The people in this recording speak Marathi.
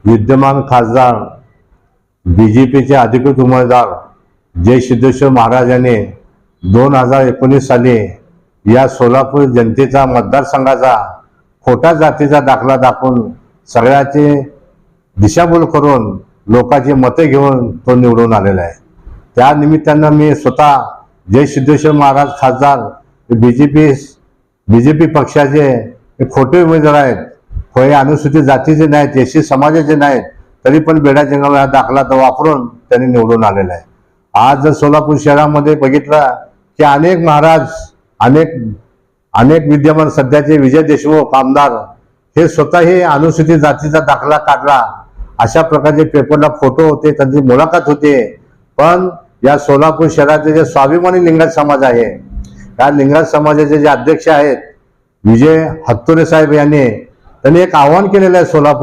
विद्यमान खासदार बीजेपीचे अधिकृत उमेदवार जय सिद्धेश्वर महाराज यांनी 2019 साली या सोलापूर जनतेचा मतदारसंघाचा खोटा जातीचा दाखला दाखवून सगळ्याचे दिशाभूल करून लोकांची मते घेऊन तो निवडून आलेला आहे। त्या निमित्तानं मी स्वतः जय सिद्धेश्वर महाराज खासदार बीजेपी पक्षाचे खोटे उमेदवार आहेत, होय अनुसूचित जातीचे नाहीत, एससी समाजाचे नाहीत, तरी पण बेडा जंगम हा दाखला तो वापरून त्यांनी निवडून आलेला आहे। आज जर सोलापूर शहरामध्ये बघितलं की अनेक महाराज अनेक विद्यमान सध्याचे विजय देशमुख आमदार हे स्वतःही अनुसूचित जातीचा दाखला काढला, अशा प्रकारचे पेपरला फोटो होते, त्यांची मुलाखत होते। पण या सोलापूर शहराचे जे स्वाभिमानी लिंगायत समाज आहे, या लिंगायत समाजाचे जे अध्यक्ष आहेत विजय हत्तुरे साहेब यांनी एक आव्हान केलेलं आहे सोलापूर